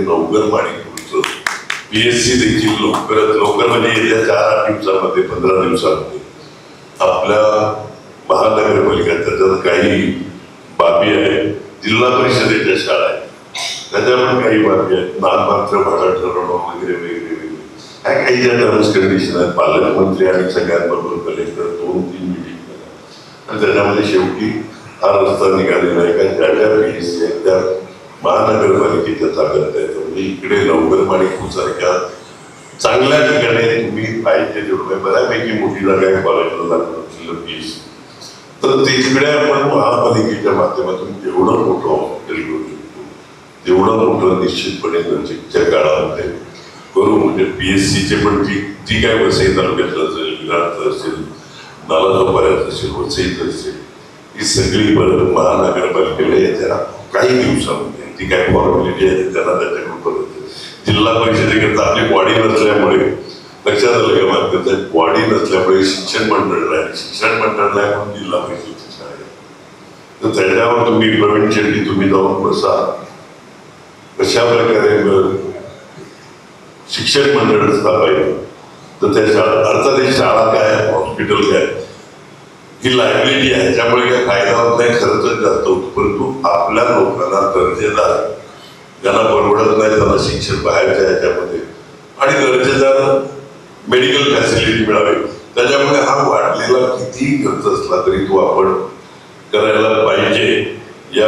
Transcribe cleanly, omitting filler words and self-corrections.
लवकर माणिकपूरचं PSC देखील लवकरात लवकर म्हणजे येत्या 4-8 दिवसामध्ये 15 दिवसामध्ये आपल्या महानगरपालिका त्याच्यात काही बाबी आहेत, जिल्हा परिषदेच्या शाळा आहेत त्याच्या पण काही बाबी आहेत, नाममात्र भाडा ठरवणं वगैरे वगैरे वगैरे काय काही ज्या टर्म्स कंडिशन आहेत. पालकमंत्री आणि सगळ्यांबरोबर कलेक्टर 2-3 मीटिंग केल्या आणि त्याच्यामध्ये शेवटी हा रस्ता निघालेला आहे का ज्या ज्या PSC आहेत त्या महानगरपालिकेच्या ताब्यात आहे. म्हणजे इकडे लवकर माणिकपूर सारख्या चांगल्या ठिकाणी तुम्ही पाहिजे जेवढं बऱ्यापैकी मोठी जागा आहे कॉलेजला PSC तर तिकडे आपण महापालिकेच्या माध्यमातून जेवढं मोठं हॉस्पिटल करू शकतो तेवढं मोठं निश्चितपणे नजीकच्या काळामध्ये करू. म्हणजे PSCचे पण जी काय वसई तालुक्यात असेल, विराट असेल, नालासोपाऱ्यात असेल, वसईत असेल ही सगळी परत महानगरपालिकेला येत्या काही दिवसामध्ये ती काय फॉर्मॅलिटी आहे त्यांना त्याच्याकडून परत जिल्हा परिषदेकरता आपली बॉडी नसल्यामुळे लक्षात आलं का मात्र बॉडी नसल्यामुळे शिक्षण मंडळ नाही, शिक्षण मंडळ नाही म्हणून जिल्हा परिषदेची शाळा आहे. तर त्याच्यावर तुम्ही प्रवीण शेट्टी तुम्ही जाऊन बसा कशा प्रकारे शिक्षण मंडळ स्थापायचं तर त्या शाळा अर्थात ही शाळा काय हॉस्पिटल काय ही लायबिलिटी आहे त्यामुळे काही फायदा होत नाही, खर्च जास्त होतो. परंतु आपल्या लोकांना दर्जेदार ज्यांना परवडत नाही त्यांना शिक्षण बाहेरच्या ह्याच्यामध्ये आणि दर्जेदार मेडिकल फॅसिलिटी मिळावी त्याच्यामुळे हा वाढलेला कितीही खर्च असला तरी तो आपण करायला पाहिजे.